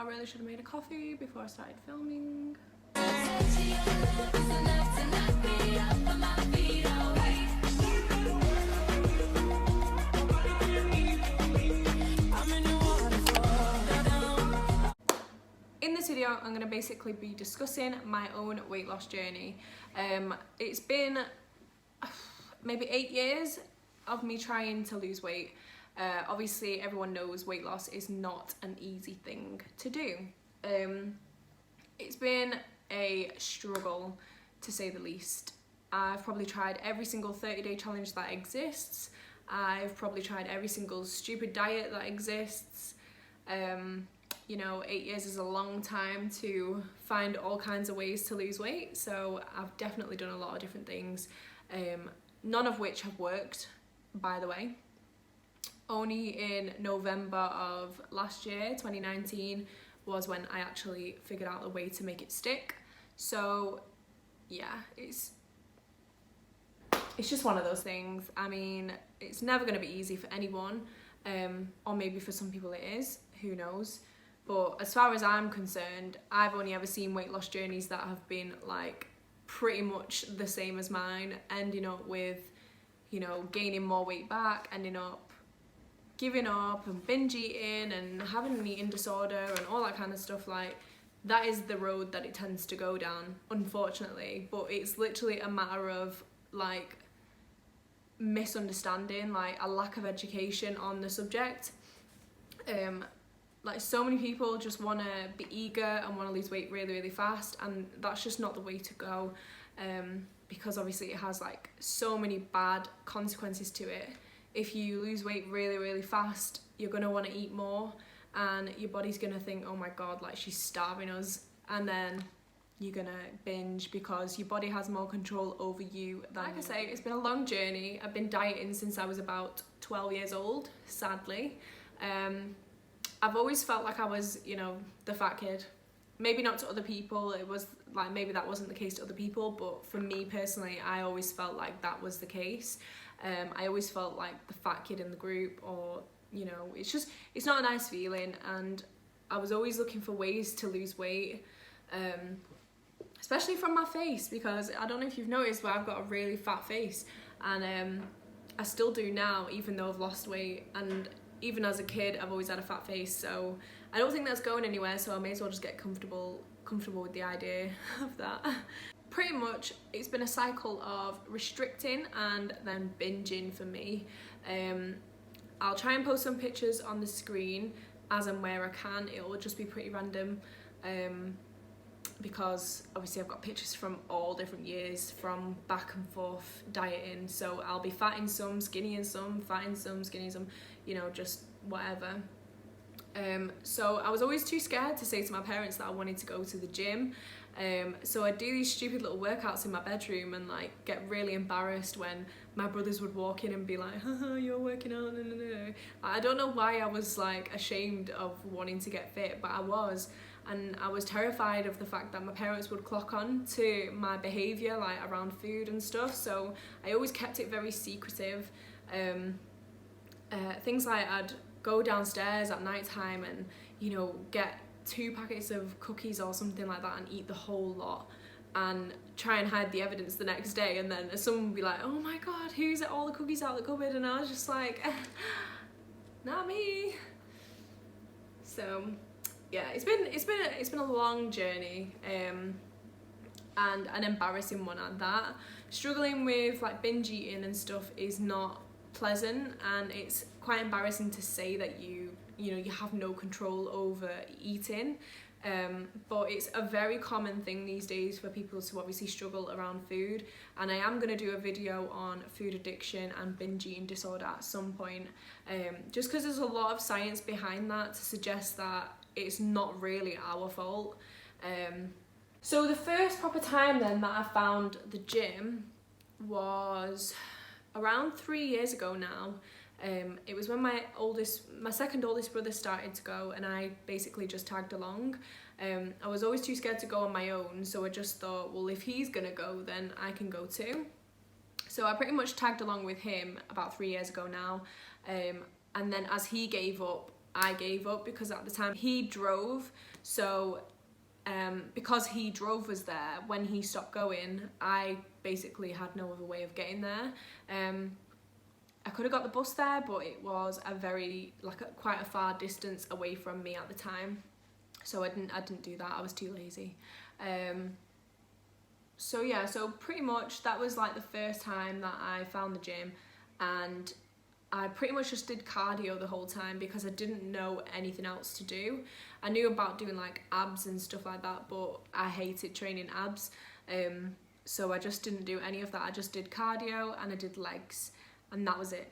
really should have made a coffee before I started filming. In this video, I'm going to basically be discussing my own weight loss journey. It's been maybe 8 years of me trying to lose weight. Obviously, everyone knows weight loss is not an easy thing to do. It's been a struggle, to say the least. I've probably tried every single 30-day challenge that exists. I've probably tried every single stupid diet that exists. You know, 8 years is a long time to find all kinds of ways to lose weight, so I've definitely done a lot of different things, none of which have worked, by the way. Only in November of last year, 2019, was when I actually figured out a way to make it stick. So yeah, it's just one of those things. I mean, it's never going to be easy for anyone, or maybe for some people it is, who knows. But as far as I'm concerned, I've only ever seen weight loss journeys that have been like pretty much the same as mine, ending up with, you know, gaining more weight back, ending up giving up and binge eating and having an eating disorder and all that kind of stuff. Like, that is the road that it tends to go down, unfortunately. But it's literally a matter of like misunderstanding, like a lack of education on the subject. Like, so many people just want to be eager and want to lose weight really, really fast, and that's just not the way to go, because obviously it has like so many bad consequences to it. If you lose weight really, really fast, you're going to want to eat more, and your body's going to think, oh my god, like, she's starving us, and then you're going to binge because your body has more control over you than like I say, it's been a long journey. I've been dieting since I was about 12 years old, sadly. I've always felt like I was, you know, the fat kid. Maybe not to other people, it was like, maybe that wasn't the case to other people, but for me personally, I always felt like that was the case. I always felt like the fat kid in the group, or, you know, it's not a nice feeling, and I was always looking for ways to lose weight, especially from my face, because I don't know if you've noticed, but I've got a really fat face, and I still do now, even though I've lost weight. And even as a kid, I've always had a fat face, so I don't think that's going anywhere, so I may as well just get comfortable with the idea of that. Pretty much, it's been a cycle of restricting and then binging for me. I'll try and post some pictures on the screen as and where I can. It will just be pretty random, because obviously I've got pictures from all different years, from back and forth dieting, so I'll be fat in some, skinny in some, fat in some, skinny in some, you know, just whatever. So I was always too scared to say to my parents that I wanted to go to the gym, so I'd do these stupid little workouts in my bedroom and like get really embarrassed when my brothers would walk in and be like, haha, you're working out, no, no, no. I don't know why I was like ashamed of wanting to get fit, but I was. And I was terrified of the fact that my parents would clock on to my behaviour, like around food and stuff, so I always kept it very secretive. Things like I'd go downstairs at night time and, you know, get 2 packets of cookies or something like that and eat the whole lot, and try and hide the evidence the next day, and then someone would be like, oh my god, who's all the cookies out the cupboard? And I was just like, not me. So yeah, it's been a long journey, and an embarrassing one at that. Struggling with like binge eating and stuff is not pleasant, and it's quite embarrassing to say that you have no control over eating, but it's a very common thing these days for people to obviously struggle around food, and I am going to do a video on food addiction and binge eating disorder at some point, just because there's a lot of science behind that to suggest that it's not really our fault. So the first proper time then that I found the gym was around 3 years ago now. It was when my second oldest brother started to go, and I basically just tagged along. I was always too scared to go on my own, so I just thought, well, if he's gonna go, then I can go too. So I pretty much tagged along with him about 3 years ago now, and then as he gave up, I gave up, because at the time he drove, so because he drove us there, when he stopped going, I basically had no other way of getting there. I could have got the bus there, but it was a very, quite a far distance away from me at the time, so I didn't do that. I was too lazy. So yeah, so pretty much that was like the first time that I found the gym, and I pretty much just did cardio the whole time because I didn't know anything else to do. I knew about doing like abs and stuff like that, but I hated training abs. So I just didn't do any of that. I just did cardio and I did legs, and that was it.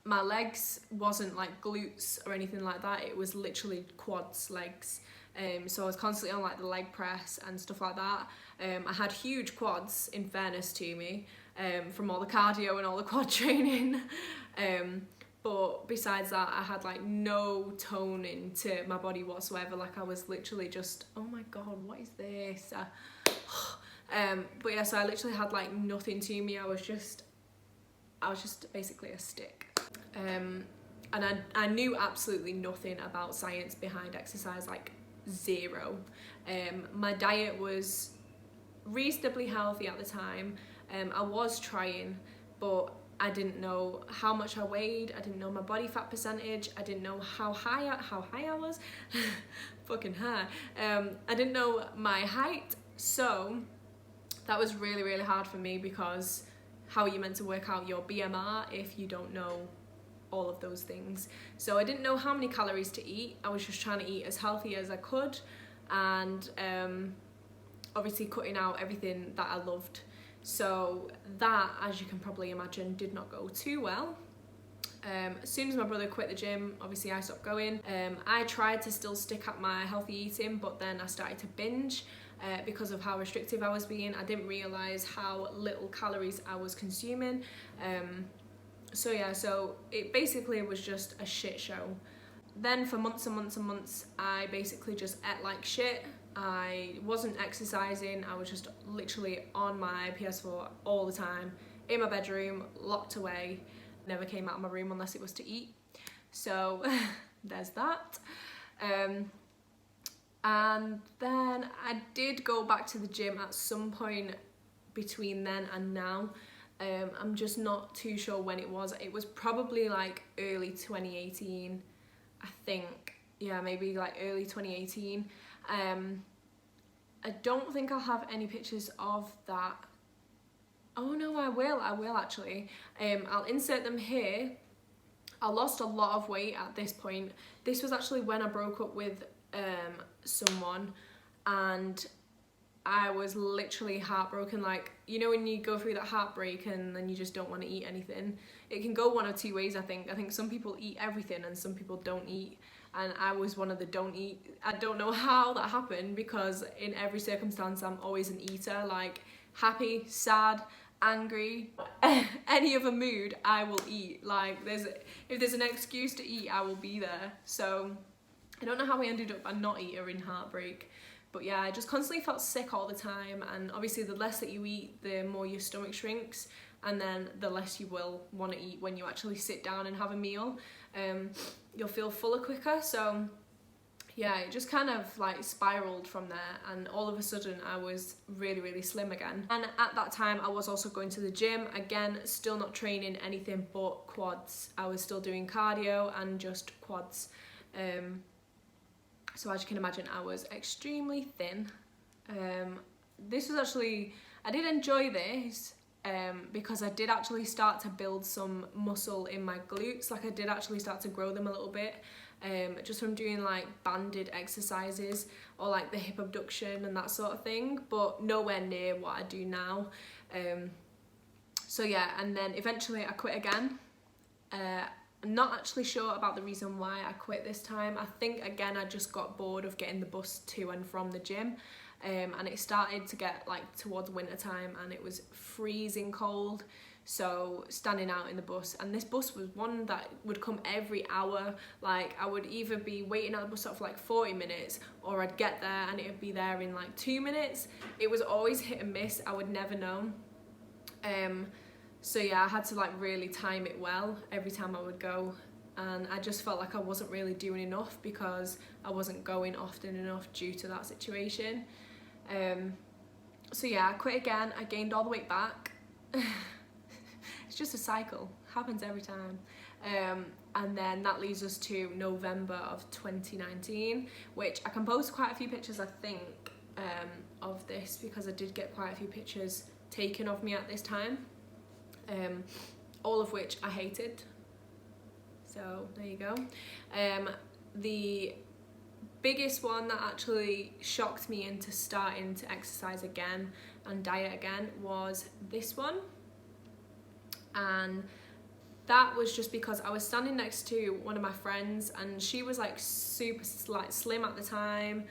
My legs wasn't like glutes or anything like that. It was literally quads, legs. So I was constantly on like the leg press and stuff like that. I had huge quads, in fairness to me, from all the cardio and all the quad training. But besides that, I had like no toning to my body whatsoever. Like I was literally just, oh my god, what is this? But yeah, so I literally had like nothing to me. I was just basically a stick. And I knew absolutely nothing about science behind exercise, like zero. My diet was reasonably healthy at the time. I was trying, but I didn't know how much I weighed. I didn't know my body fat percentage. I didn't know how high I was. Fucking high. I didn't know my height, so that was really, really hard for me, because how are you meant to work out your BMR if you don't know all of those things? So I didn't know how many calories to eat. I was just trying to eat as healthy as I could, and obviously cutting out everything that I loved. So that, as you can probably imagine, did not go too well. As soon as my brother quit the gym, obviously I stopped going. I tried to still stick at my healthy eating, but then I started to binge because of how restrictive I was being. I didn't realise how little calories I was consuming. So yeah, so it basically was just a shit show. Then for months and months and months, I basically just ate like shit. I wasn't exercising. I was just literally on my PS4 all the time, in my bedroom, locked away. Never came out of my room unless it was to eat. So there's that. And then I did go back to the gym at some point between then and now. I'm just not too sure when it was. It was probably like early 2018, I think. Yeah, maybe like early 2018. I don't think I'll have any pictures of that. Oh no, I will actually. I'll insert them here. I lost a lot of weight at this point. This was actually when I broke up with someone, and I was literally heartbroken. Like, you know when you go through that heartbreak and then you just don't want to eat anything? It can go one of two ways, I think. I think some people eat everything and some people don't eat. And I was one of the don't eat. I don't know how that happened, because in every circumstance I'm always an eater. Like happy, sad, angry, any other mood I will eat. Like if there's an excuse to eat, I will be there. So I don't know how I ended up a not eater in heartbreak. But yeah, I just constantly felt sick all the time, and obviously the less that you eat, the more your stomach shrinks, and then the less you will want to eat when you actually sit down and have a meal. You'll feel fuller quicker. So yeah, it just kind of like spiraled from there, and all of a sudden I was really, really slim again. And at that time I was also going to the gym again, still not training anything but quads. I was still doing cardio and just quads. So as you can imagine, I was extremely thin. This was actually, I did enjoy this because I did actually start to build some muscle in my glutes. Like I did actually start to grow them a little bit, just from doing like banded exercises or like the hip abduction and that sort of thing, but nowhere near what I do now. So yeah, and then eventually I quit again. I'm not actually sure about the reason why I quit this time. I think again I just got bored of getting the bus to and from the gym, and it started to get like towards winter time and it was freezing cold, so standing out in the bus, and this bus was one that would come every hour. Like I would either be waiting at the bus stop for like 40 minutes, or I'd get there and it would be there in like 2 minutes. It was always hit and miss. I would never know. So yeah, I had to like really time it well every time I would go. and I just felt like I wasn't really doing enough because I wasn't going often enough due to that situation. So yeah, I quit again. I gained all the weight back. It's just a cycle, happens every time. And then that leads us to November of 2019, which I can post quite a few pictures, I think, of this, because I did get quite a few pictures taken of me at this time, all of which I hated. So there you go. The biggest one that actually shocked me into starting to exercise again and diet again was this one. And that was just because I was standing next to one of my friends, and she was like super like slim at the time.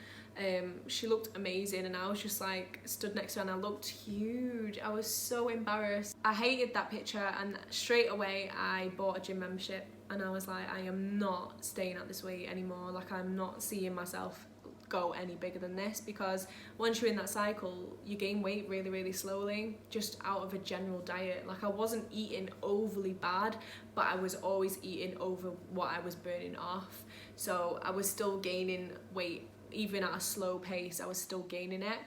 She looked amazing, and I was just like stood next to her and I looked huge. I was so embarrassed. I hated that picture, and straight away I bought a gym membership, and I was like, I am not staying at this weight anymore. Like, I'm not seeing myself go any bigger than this, because once you're in that cycle you gain weight really, really slowly, just out of a general diet. Like, I wasn't eating overly bad, but I was always eating over what I was burning off, so I was still gaining weight. Even at a slow pace, I was still gaining it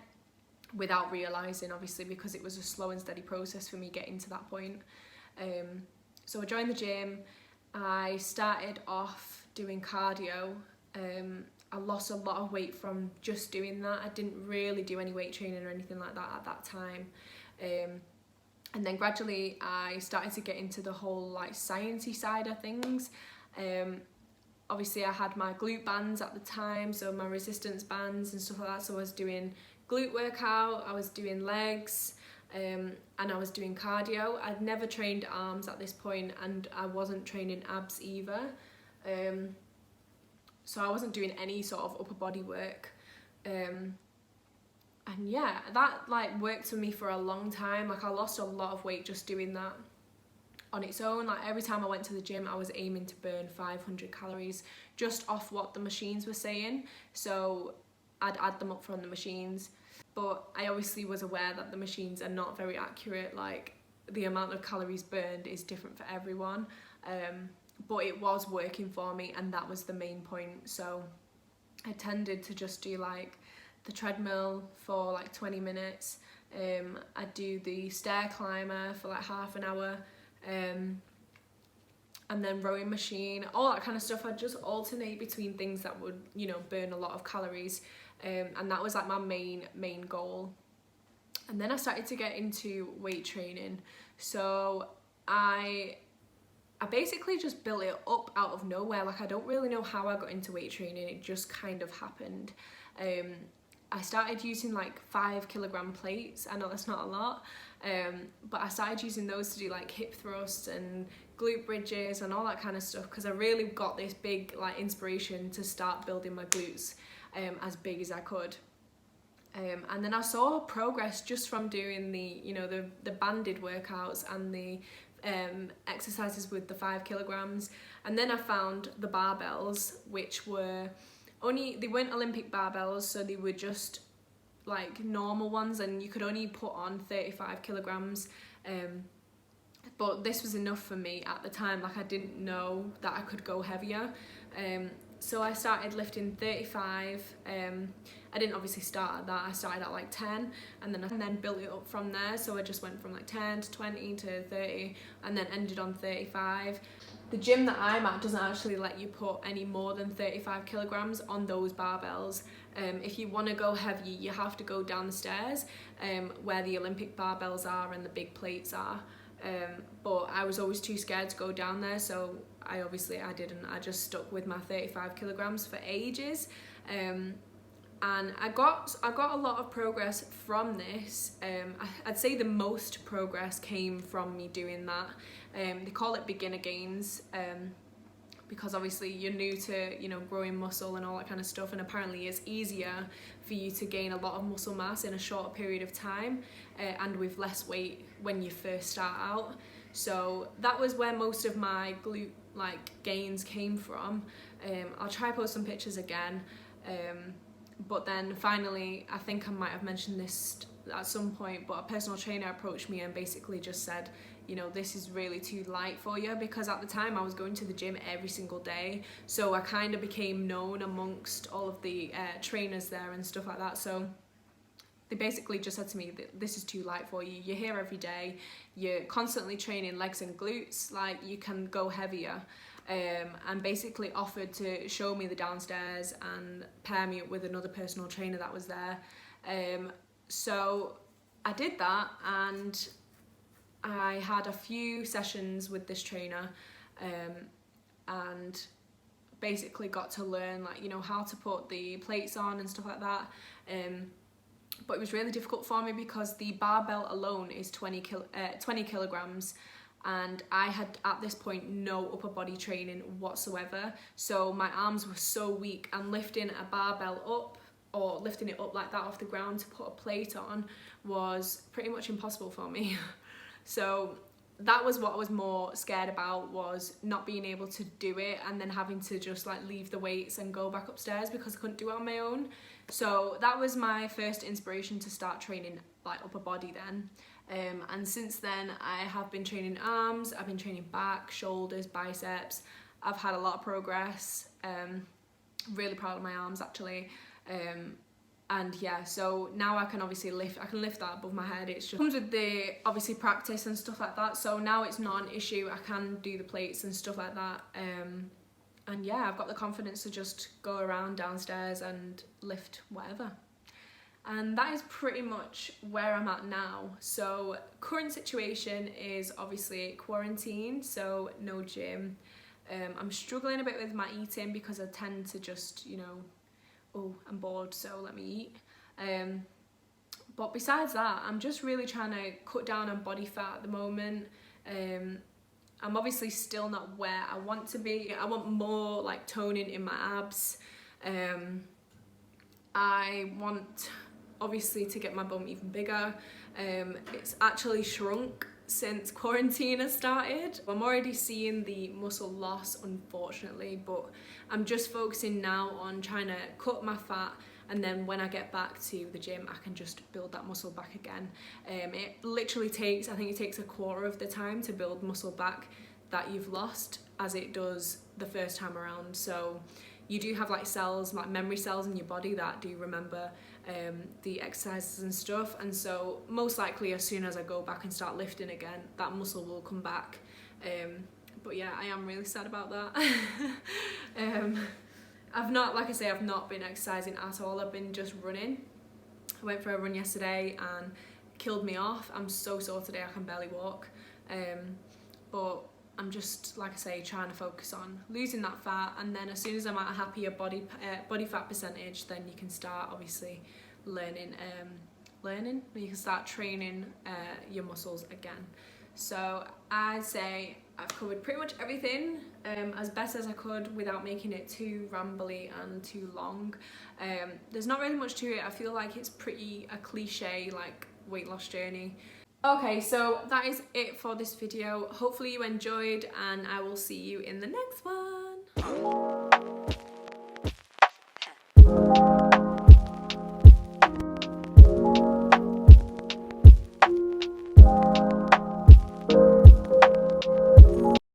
without realising, obviously, because it was a slow and steady process for me getting to that point. So I joined the gym. I started off doing cardio. I lost a lot of weight from just doing that. I didn't really do any weight training or anything like that at that time. And then gradually I started to get into the whole like sciencey side of things. Obviously I had my glute bands at the time, so my resistance bands and stuff like that. So I was doing glute workout, I was doing legs, and I was doing cardio. I'd never trained arms at this point, and I wasn't training abs either. So I wasn't doing any sort of upper body work. And yeah, that like worked for me for a long time. Like, I lost a lot of weight just doing that on its own. Like, every time I went to the gym I was aiming to burn 500 calories just off what the machines were saying. So I'd add them up from the machines, but I obviously was aware that the machines are not very accurate. Like, the amount of calories burned is different for everyone. But it was working for me, and that was the main point. So I tended to just do like the treadmill for like 20 minutes. I'd do the stair climber for like half an hour, and then rowing machine, all that kind of stuff. I'd just alternate between things that would, you know, burn a lot of calories, and that was like my main goal. And then I started to get into weight training. So I basically just built it up out of nowhere. Like, I don't really know how I got into weight training, it just kind of happened. I started using like 5 kilogram plates. I know that's not a lot, but I started using those to do like hip thrusts and glute bridges and all that kind of stuff, because I really got this big like inspiration to start building my glutes as big as I could. And then I saw progress just from doing the, you know, the banded workouts and the exercises with the 5 kilograms. And then I found the barbells, which were they weren't Olympic barbells, so they were just like normal ones, and you could only put on 35 kilograms. But this was enough for me at the time. Like, I didn't know that I could go heavier. So I started lifting 35. I didn't obviously start at that. I started at like 10, and then built it up from there. So I just went from like 10 to 20 to 30, and then ended on 35. The gym that I'm at doesn't actually let you put any more than 35 kilograms on those barbells. If you want to go heavy, you have to go down the stairs where the Olympic barbells are and the big plates are. But I was always too scared to go down there, so I didn't. I just stuck with my 35 kilograms for ages. And I got a lot of progress from this. I'd say the most progress came from me doing that. They call it beginner gains, because obviously you're new to, you know, growing muscle and all that kind of stuff, and apparently it's easier for you to gain a lot of muscle mass in a short period of time, and with less weight when you first start out. So that was where most of my glute like gains came from. I'll try post some pictures again. But then finally, I think I might have mentioned this at some point, but a personal trainer approached me and basically just said, you know, this is really too light for you, because at the time I was going to the gym every single day, so I kind of became known amongst all of the trainers there and stuff like that. So they basically just said to me that this is too light for you, you're here every day, you're constantly training legs and glutes, like you can go heavier. And basically offered to show me the downstairs and pair me up with another personal trainer that was there. So I did that, and I had a few sessions with this trainer, and basically got to learn, like, you know, how to put the plates on and stuff like that. But it was really difficult for me because the barbell alone is 20 kilograms, and I had at this point no upper body training whatsoever, so my arms were so weak, and lifting a barbell up, or lifting it up like that off the ground to put a plate on, was pretty much impossible for me. So that was what I was more scared about, was not being able to do it and then having to just like leave the weights and go back upstairs because I couldn't do it on my own. So that was my first inspiration to start training like upper body then. And since then I have been training arms, I've been training back, shoulders, biceps. I've had a lot of progress. Really proud of my arms actually. And yeah, so now I can obviously lift that above my head. It just comes with the obviously practice and stuff like that, so now it's not an issue. I can do the plates and stuff like that. And yeah, I've got the confidence to just go around downstairs and lift whatever. And that is pretty much where I'm at now. So current situation is obviously quarantine, so no gym. I'm struggling a bit with my eating because I tend to just, you know, oh, I'm bored, so let me eat. But besides that, I'm just really trying to cut down on body fat at the moment. I'm obviously still not where I want to be. I want more like toning in my abs. I want obviously to get my bum even bigger. It's actually shrunk since quarantine has started. I'm already seeing the muscle loss, unfortunately, but I'm just focusing now on trying to cut my fat, and then when I get back to the gym I can just build that muscle back again. It literally takes, I think it takes a quarter of the time to build muscle back that you've lost as it does the first time around. So you do have like cells, like memory cells in your body that do remember the exercises and stuff, and so most likely as soon as I go back and start lifting again, that muscle will come back. But yeah, I am really sad about that. I've not, like I say, I've not been exercising at all. I've been just running. I went for a run yesterday and killed me off. I'm so sore today, I can barely walk. But I'm just, like I say, trying to focus on losing that fat, and then as soon as I'm at a happier body fat percentage, then you can start obviously learning, you can start training your muscles again. So I'd say I've covered pretty much everything as best as I could without making it too rambly and too long. There's not really much to it. I feel like it's pretty a cliche like weight loss journey. Okay, so that is it for this video. Hopefully you enjoyed, and I will see you in the next one.